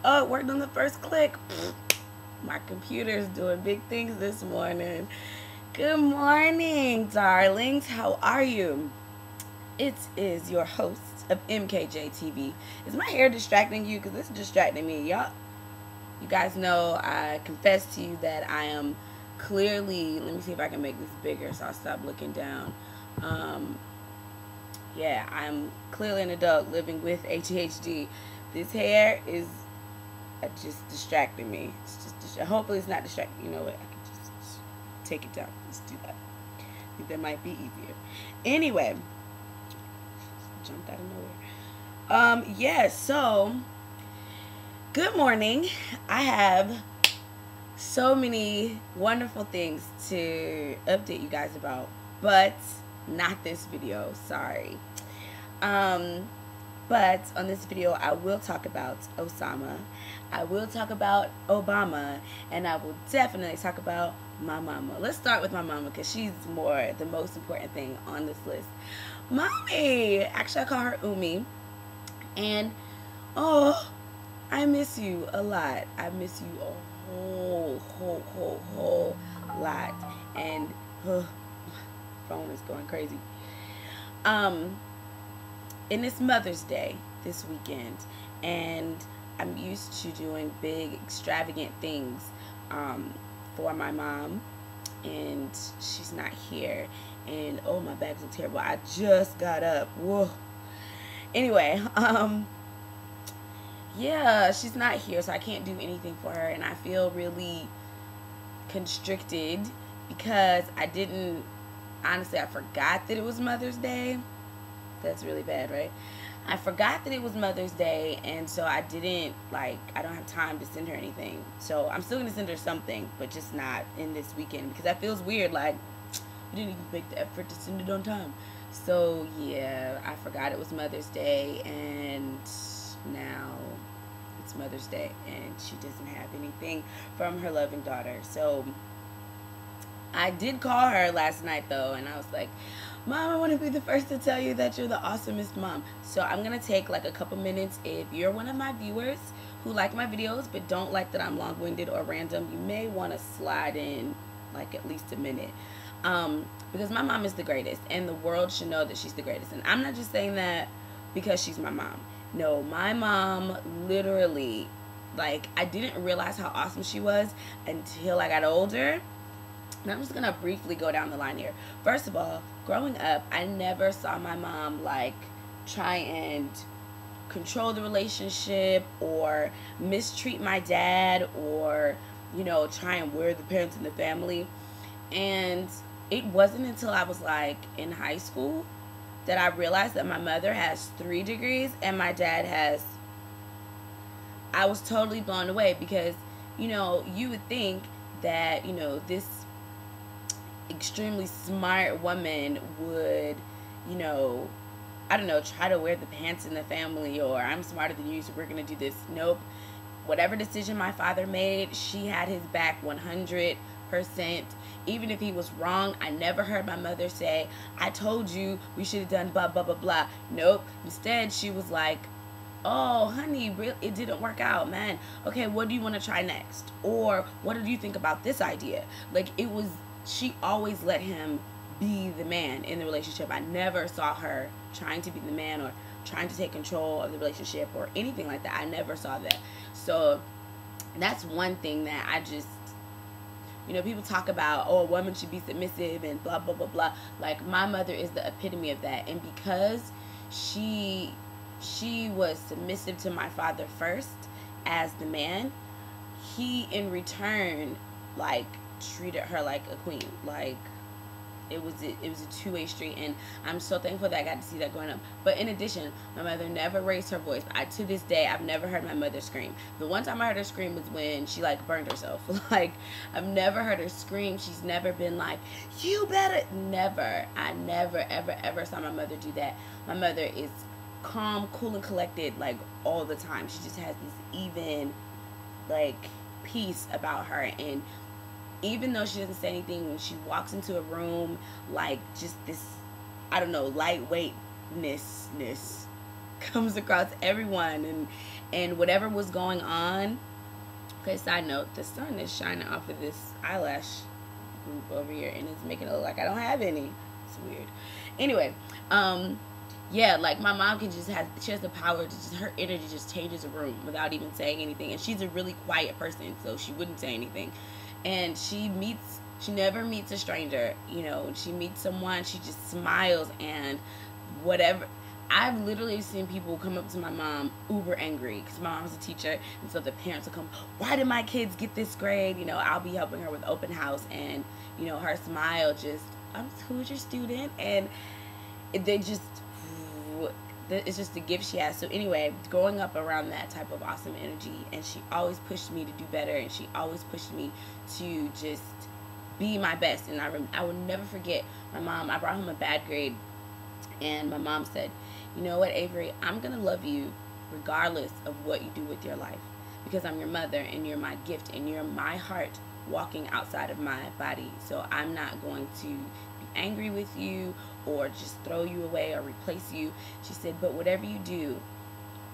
Oh, it worked on the first click. My computer's doing big things this morning. Good morning, darlings. How are you? It is your host of MKJTv. Is my hair distracting you? Because it's distracting me. Y'all, you guys know I confess to you that I am clearly, let me see if I can make this bigger so I'll stop looking down. Yeah, I'm clearly an adult living with ADHD. This hair is just distracting me. It's just hopefully it's not distracting. You know what? I can just take it down. Let's do that. I think that might be easier. Anyway, jumped out of nowhere. Yeah. So, good morning. I have so many wonderful things to update you guys about, but not this video. Sorry. But on this video, I will talk about Osama, I will talk about Obama, and I will definitely talk about my mama. Let's start with my mama because she's the most important thing on this list. Mommy! Actually, I call her Umi. And, oh, I miss you a lot. I miss you a whole lot. And, phone is going crazy. And it's Mother's Day this weekend, and I'm used to doing big, extravagant things for my mom, and she's not here. And oh, my bags are terrible. I just got up. Whoa. Anyway, yeah, she's not here, so I can't do anything for her, and I feel really constricted because honestly, I forgot that it was Mother's Day. That's really bad, right? I forgot that it was Mother's Day, and so I don't have time to send her anything. So I'm still going to send her something, but just not in this weekend, because that feels weird, like, you didn't even make the effort to send it on time. So, yeah, I forgot it was Mother's Day, and now it's Mother's Day, and she doesn't have anything from her loving daughter. So I did call her last night, though, and I was like, Mom, I want to be the first to tell you that you're the awesomest mom. So I'm going to take like a couple minutes. If you're one of my viewers who like my videos but don't like that I'm long-winded or random, you may want to slide in like at least a minute. Because my mom is the greatest, and the world should know that she's the greatest. And I'm not just saying that because she's my mom. No, my mom literally, like, I didn't realize how awesome she was until I got older. And I'm just going to briefly go down the line here. First of all, growing up, I never saw my mom, like, try and control the relationship or mistreat my dad or, you know, try and wear the parents in the family. And it wasn't until I was, like, in high school that I realized that my mother has 3 degrees and my dad has... I was totally blown away because, you know, you would think that, you know, this extremely smart woman would, you know, I don't know, try to wear the pants in the family, or I'm smarter than you, so we're gonna do this. Nope. Whatever decision my father made, she had his back 100%. Even if he was wrong, I never heard my mother say, I told you we should have done blah blah blah blah. Nope. Instead, she was like, oh honey, it didn't work out, man. Okay, what do you want to try next? Or what do you think about this idea? Like, it was, she always let him be the man in the relationship. I never saw her trying to be the man or trying to take control of the relationship or anything like that. I never saw that. So that's one thing that I just, you know, people talk about, oh, a woman should be submissive and blah, blah, blah, blah. Like, my mother is the epitome of that. And because she was submissive to my father first as the man, he in return, like, treated her like a queen. Like, it was a two-way street, and I'm so thankful that I got to see that growing up. But in addition, my mother never raised her voice. To this day, I've never heard my mother scream. The one time I heard her scream was when she, like, burned herself. Like, I've never heard her scream. She's never been like, you better. Never. I never, ever, ever saw my mother do that. My mother is calm, cool, and collected, like, all the time. She just has this even, like, peace about her. And even though she doesn't say anything, when she walks into a room, like, just this, I don't know, lightweightness comes across everyone, and whatever was going on. Okay, side note, the sun is shining off of this eyelash group over here, and it's making it look like I don't have any. It's weird. Anyway, yeah, like my mom she has the power to just, her energy just changes a room without even saying anything. And she's a really quiet person, so she wouldn't say anything. And she never meets a stranger, you know. When she meets someone, she just smiles and whatever. I've literally seen people come up to my mom uber angry because my mom's a teacher, and so the parents will come, why did my kids get this grade? You know, I'll be helping her with open house, and you know, her smile just, who's your student? And they just, it's just the gift she has. So anyway, growing up around that type of awesome energy, and she always pushed me to do better, and she always pushed me to just be my best. And I will never forget my mom. I brought home a bad grade, and my mom said, you know what, Avery, I'm gonna love you regardless of what you do with your life, because I'm your mother and you're my gift and you're my heart walking outside of my body. So I'm not going to be angry with you or just throw you away or replace you. She said, but whatever you do,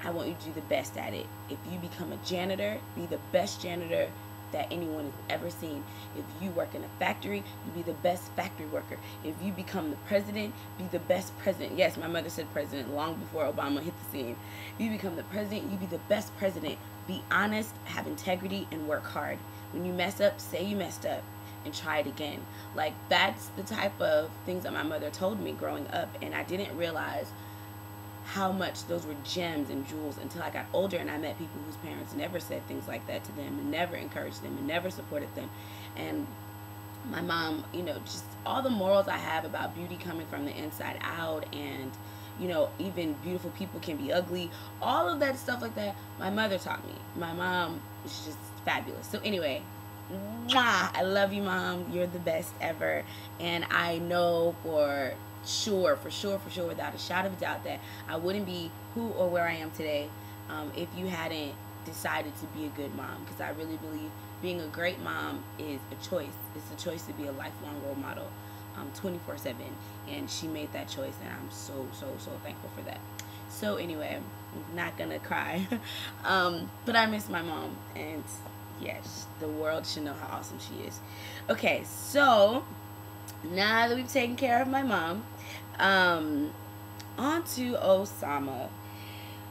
I want you to do the best at it. If you become a janitor, be the best janitor that anyone has ever seen. If you work in a factory, you be the best factory worker. If you become the president, be the best president. Yes, my mother said president long before Obama hit the scene. If you become the president, you be the best president. Be honest, have integrity, and work hard. When you mess up, say you messed up and try it again. Like, that's the type of things that my mother told me growing up, and I didn't realize how much those were gems and jewels until I got older and I met people whose parents never said things like that to them and never encouraged them and never supported them. And my mom, you know, just all the morals I have about beauty coming from the inside out, and you know, even beautiful people can be ugly, all of that stuff like that, my mother taught me. My mom is just fabulous. So anyway, mwah, I love you, Mom. You're the best ever. And I know for sure, without a shadow of a doubt, that I wouldn't be who or where I am today if you hadn't decided to be a good mom. Because I really believe being a great mom is a choice. It's a choice to be a lifelong role model 24/7. And she made that choice, and I'm so thankful for that. So anyway, I'm not gonna cry. But I miss my mom, and yes, the world should know how awesome she is. Okay, so now that we've taken care of my mom, on to Osama.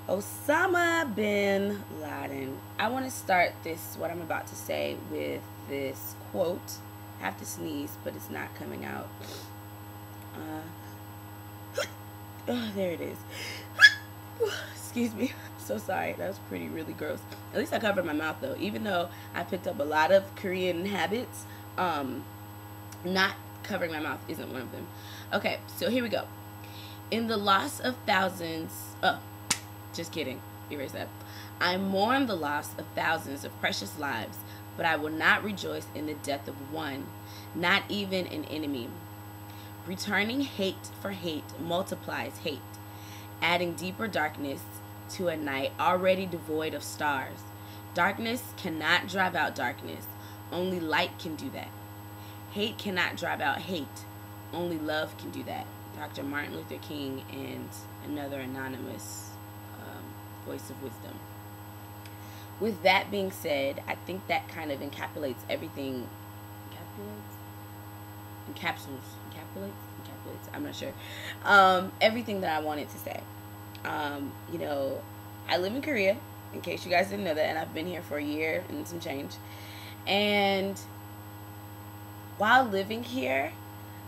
Osama bin Laden. I want to start what I'm about to say, with this quote. I have to sneeze, but it's not coming out. Oh, there it is. Excuse me. I'm so sorry. That was really gross. At least I covered my mouth, though. Even though I picked up a lot of Korean habits, not covering my mouth isn't one of them. Okay, so here we go. In the loss of thousands... Oh, just kidding. Erase that. I mourn the loss of thousands of precious lives, but I will not rejoice in the death of one, not even an enemy. Returning hate for hate multiplies hate, adding deeper darkness to a night already devoid of stars. Darkness cannot drive out darkness. Only light can do that. Hate cannot drive out hate. Only love can do that. Dr. Martin Luther King and another anonymous voice of wisdom. With that being said, I think that kind of encapsulates everything. Encapsulates? I'm not sure. Everything that I wanted to say. You know, I live in Korea, in case you guys didn't know that, and I've been here for a year and some change. And while living here,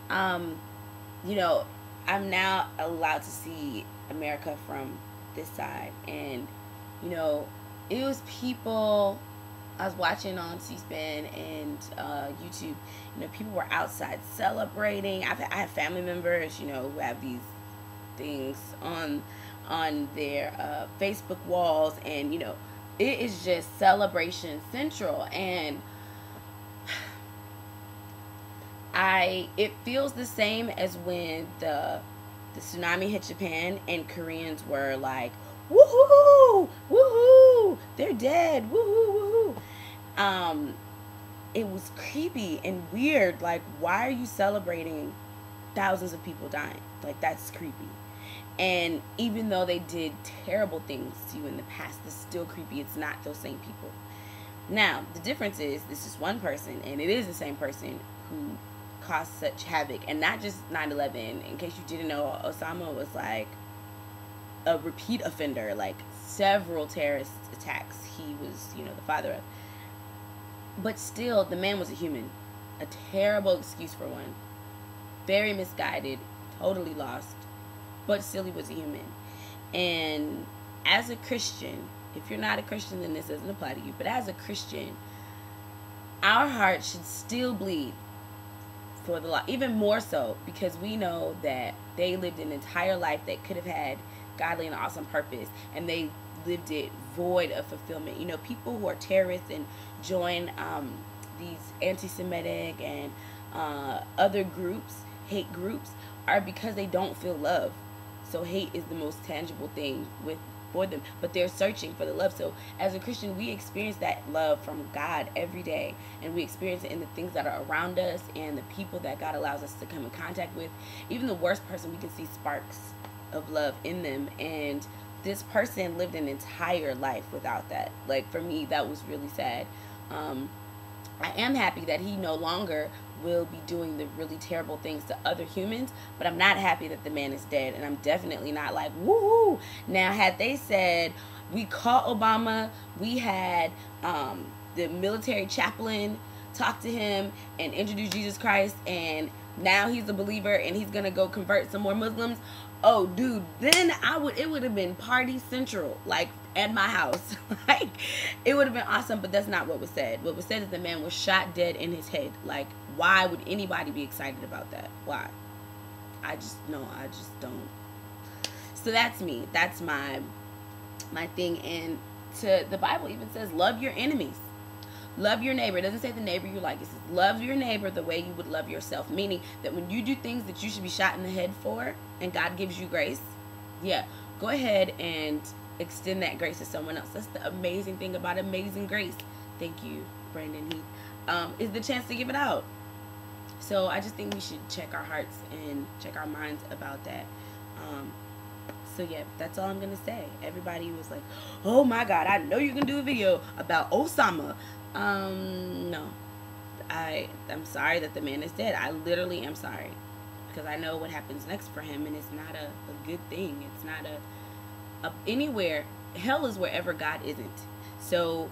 you know, I'm now allowed to see America from this side. And, you know, it was people I was watching on C-SPAN and YouTube. You know, people were outside celebrating. I have family members, you know, who have these things on their Facebook walls, and you know, it is just celebration central. And it feels the same as when the tsunami hit Japan and Koreans were like, woohoo, woohoo, they're dead, woohoo, woohoo. It was creepy and weird. Like, why are you celebrating thousands of people dying? Like, that's creepy. And even though they did terrible things to you in the past, it's still creepy. It's not those same people. Now, the difference is, this is one person, and it is the same person who caused such havoc. And not just 9/11. In case you didn't know, Osama was like a repeat offender, like several terrorist attacks he was, you know, the father of. But still, the man was a human. A terrible excuse for one. Very misguided, totally lost. But still, he was a human. And as a Christian, if you're not a Christian, then this doesn't apply to you. But as a Christian, our heart should still bleed for the law. Even more so, because we know that they lived an entire life that could have had godly and awesome purpose. And they lived it void of fulfillment. You know, people who are terrorists and join these anti-Semitic and other groups, hate groups, are because they don't feel love. So hate is the most tangible thing for them, but they're searching for the love. So as a Christian, we experience that love from God every day, and we experience it in the things that are around us and the people that God allows us to come in contact with. Even the worst person, we can see sparks of love in them, and this person lived an entire life without that. Like, for me, that was really sad. I am happy that he no longer will be doing the really terrible things to other humans, but I'm not happy that the man is dead, and I'm definitely not like, woohoo. Now, had they said, we caught Obama, we had the military chaplain talk to him and introduce Jesus Christ, and now he's a believer and he's gonna go convert some more Muslims, oh dude, then it would have been party central, like at my house. Like, it would have been awesome. But that's not what was said. What was said is the man was shot dead in his head. Like, why would anybody be excited about that? Why? I just don't. So that's me. That's my thing. And the Bible even says, love your enemies. Love your neighbor. It doesn't say the neighbor you like. It says love your neighbor the way you would love yourself. Meaning that when you do things that you should be shot in the head for, and God gives you grace, yeah, go ahead and extend that grace to someone else. That's the amazing thing about amazing grace. Thank you, Brandon Heath. Is the chance to give it out. So I just think we should check our hearts and check our minds about that. So yeah, that's all I'm gonna say. Everybody was like, oh my God, I know you're gonna do a video about Osama. No, I'm sorry that the man is dead. I literally am sorry, because I know what happens next for him, and it's not a good thing. It's not anywhere. Hell is wherever God isn't. So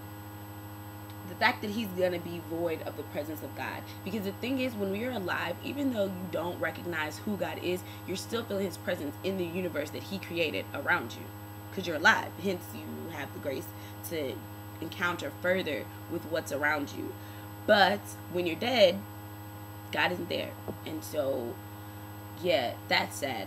the fact that he's gonna be void of the presence of God, because the thing is, when we are alive, even though you don't recognize who God is, you're still feeling his presence in the universe that he created around you, because you're alive. Hence, you have the grace to encounter further with what's around you. But when you're dead, God isn't there. And so yeah, that's sad.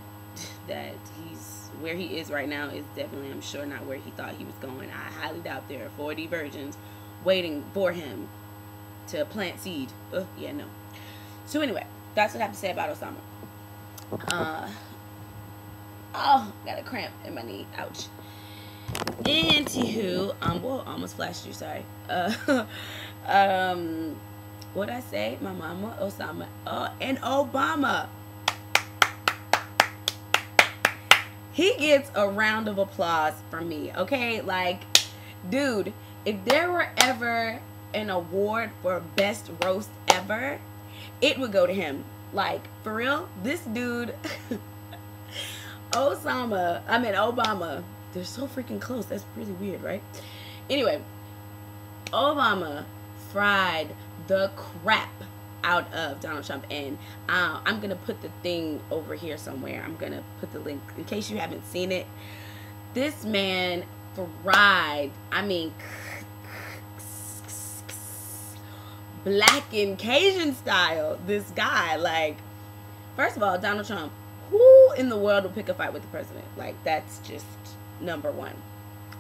That he's where he is right now is definitely, I'm sure, not where he thought he was going. I highly doubt there are 40 virgins waiting for him to plant seed. Yeah, no. So anyway, that's what I have to say about Osama. Oh, got a cramp in my knee. Ouch. Anywho, whoa, almost flashed you, sorry. What'd I say? My mama, Osama, and Obama. He gets a round of applause from me, okay? Like, dude, if there were ever an award for best roast ever, it would go to him. Like, for real, this dude, Obama, they're so freaking close. That's really weird, right? Anyway, Obama fried the crap out of Donald Trump, and I'm gonna put the thing over here somewhere. I'm gonna put the link in case you haven't seen it. This man fried, I mean, black and Cajun style, this guy. Like, first of all, Donald Trump, who in the world would pick a fight with the president? Like, that's just number one.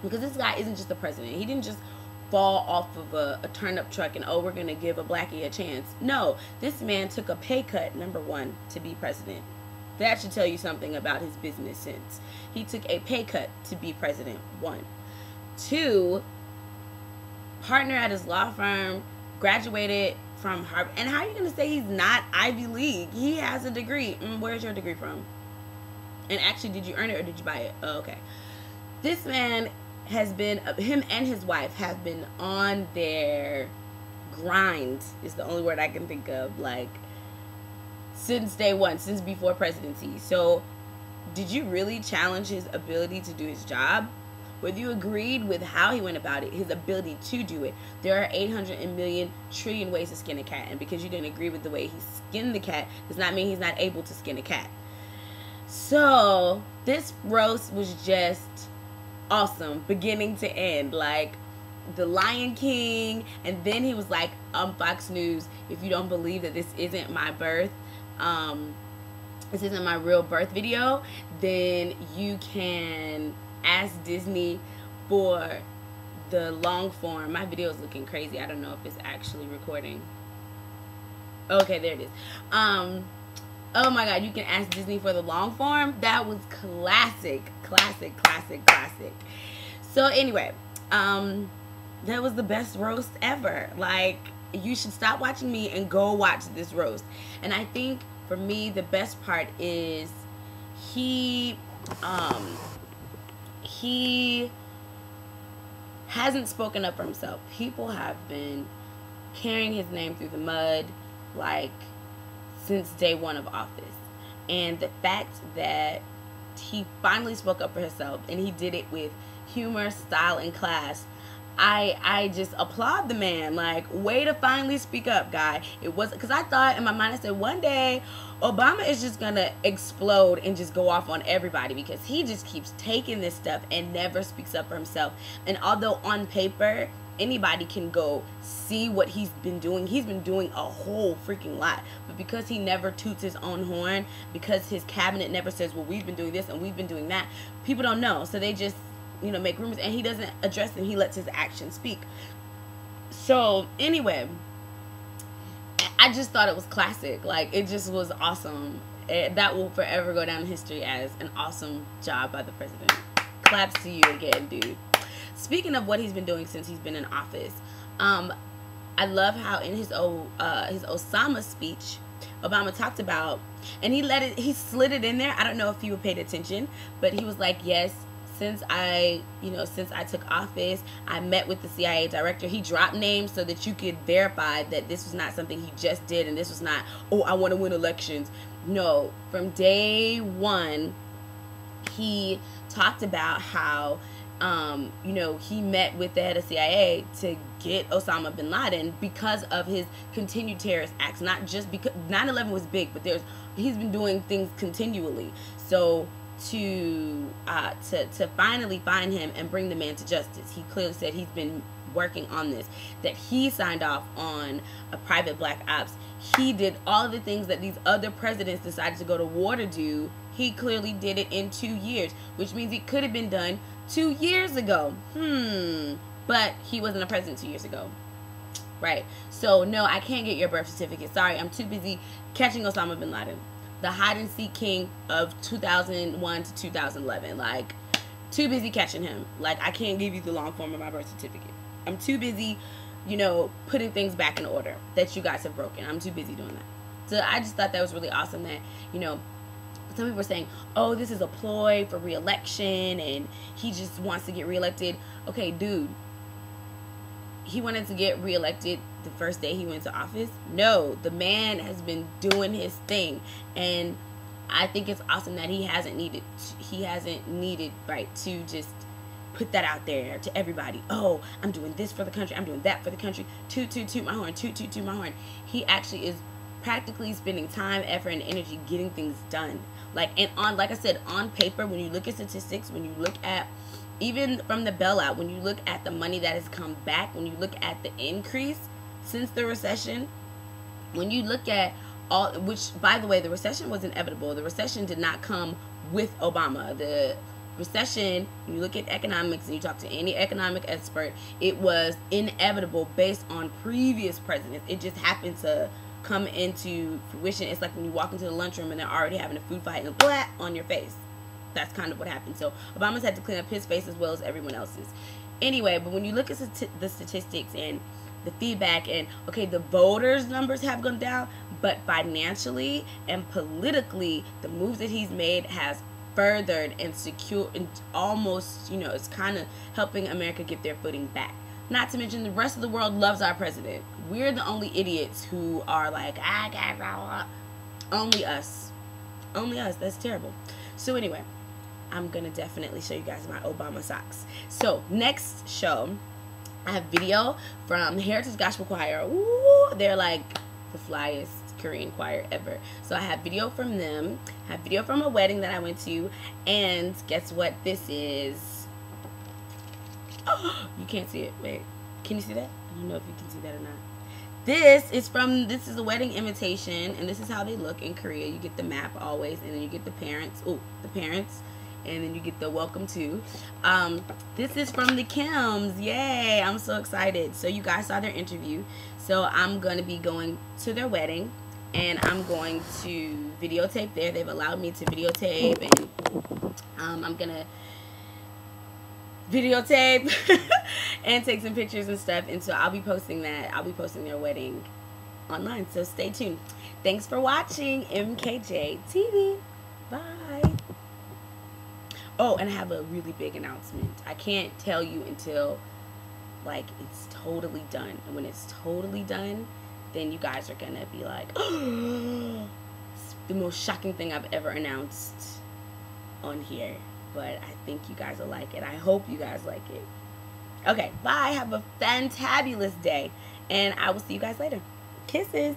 Because this guy isn't just the president. He didn't just fall off of a turnip truck and, oh, we're going to give a blackie a chance. No, this man took a pay cut, number one, to be president. That should tell you something about his business sense. He took a pay cut to be president, one. Two, partner at his law firm, graduated from Harvard. And how are you going to say he's not Ivy League? He has a degree. Where's your degree from? And actually, did you earn it or did you buy it? Oh, okay. This man has been, him and his wife have been on their grind, is the only word I can think of, like, since day one, since before presidency. So, did you really challenge his ability to do his job? Whether you agreed with how he went about it, his ability to do it. There are 800 million trillion ways to skin a cat, and because you didn't agree with the way he skinned the cat does not mean he's not able to skin a cat. So this roast was just awesome, beginning to end. Like the Lion King, and then he was like, Fox News, if you don't believe that this isn't my birth, this isn't my real birth video, then you can ask Disney for the long form. My video is looking crazy. I don't know if it's actually recording. Okay, there it is. Oh my god, you can ask Disney for the long form. That was classic. So anyway, that was the best roast ever. Like, you should stop watching me and go watch this roast. And I think for me the best part is he hasn't spoken up for himself. People have been carrying his name through the mud, like, since day one of office. And the fact that he finally spoke up for himself, and he did it with humor, style, and class, I just applaud the man. Like, way to finally speak up, guy. It wasn't, because I thought in my mind, I said, one day Obama is just gonna explode and just go off on everybody, because he just keeps taking this stuff and never speaks up for himself. And although on paper anybody can go see what he's been doing a whole freaking lot, but because he never toots his own horn, because his cabinet never says, well, we've been doing this and we've been doing that, people don't know. So they just, you know, make rumors, and he doesn't address them. He lets his actions speak. So anyway, I just thought it was classic. Like, it just was awesome. That will forever go down in history as an awesome job by the president. Claps to you again, dude. Speaking of what he's been doing since he's been in office, I love how in his Osama speech, Obama talked about, and he slid it in there. I don't know if you paid attention, but he was like, yes, since I took office, I met with the CIA director. He dropped names so that you could verify that this was not something he just did, and this was not, oh, I want to win elections. No, from day one, he talked about how, you know, he met with the head of CIA to get Osama bin Laden because of his continued terrorist acts. Not just because 9/11 was big, but he's been doing things continually. So to finally find him and bring the man to justice, he clearly said he's been working on this, that he signed off on a private black ops. He did all of the things that these other presidents decided to go to war to do. He clearly did it in 2 years, which means it could have been done 2 years ago. But he wasn't a president 2 years ago. Right. So, no, I can't get your birth certificate. Sorry, I'm too busy catching Osama bin Laden, the hide-and-seek king of 2001 to 2011. Like, too busy catching him. Like, I can't give you the long form of my birth certificate. I'm too busy, you know, putting things back in order that you guys have broken. I'm too busy doing that. So I just thought that was really awesome that, you know, some people were saying, oh, this is a ploy for re-election and he just wants to get re-elected. Okay, dude, he wanted to get re-elected the first day he went to office? No, the man has been doing his thing, and I think it's awesome that he hasn't needed right to just put that out there to everybody. Oh, I'm doing this for the country, I'm doing that for the country, toot toot toot my horn, toot toot toot my horn. He actually is practically spending time, effort, and energy getting things done. Like, and on, like I said, on paper, when you look at statistics, when you look at, even from the bailout, when you look at the money that has come back, when you look at the increase since the recession, when you look at all, which, by the way, the recession was inevitable. The recession did not come with Obama. The recession, when you look at economics and you talk to any economic expert, it was inevitable based on previous presidents. It just happened to come into fruition. It's like when you walk into the lunchroom and they're already having a food fight and blah on your face. That's kind of what happened. So Obama's had to clean up his face as well as everyone else's. Anyway, but when you look at the statistics and the feedback, and okay, the voters' numbers have gone down, but financially and politically, the moves that he's made has furthered and secure, and almost, you know, it's kind of helping America get their footing back. Not to mention the rest of the world loves our president. We're the only idiots who are like, I got blah, blah. Only us. Only us. That's terrible. So anyway, I'm going to definitely show you guys my Obama socks. So next show, I have video from Heritage Gospel Choir. Ooh, they're like the flyest Korean choir ever. So I have video from them. I have video from a wedding that I went to. And guess what this is? Oh, you can't see it. Wait, can you see that? I don't know if you can see that or not. This is a wedding invitation, and this is how they look in Korea. You get the map always, and then you get the parents. Oh, the parents, and then you get the welcome to. This is from the Kims. Yay! I'm so excited. So you guys saw their interview. So I'm gonna be going to their wedding, and I'm going to videotape there. They've allowed me to videotape, and I'm gonna videotape and take some pictures and stuff, and so I'll be posting that. I'll be posting their wedding online, so stay tuned. Thanks for watching MKJTv. Bye. Oh, and I have a really big announcement. I can't tell you until like it's totally done, and when it's totally done, then you guys are gonna be like, oh, it's the most shocking thing I've ever announced on here. But I think you guys will like it. I hope you guys like it. Okay, bye. Have a fantabulous day. And I will see you guys later. Kisses.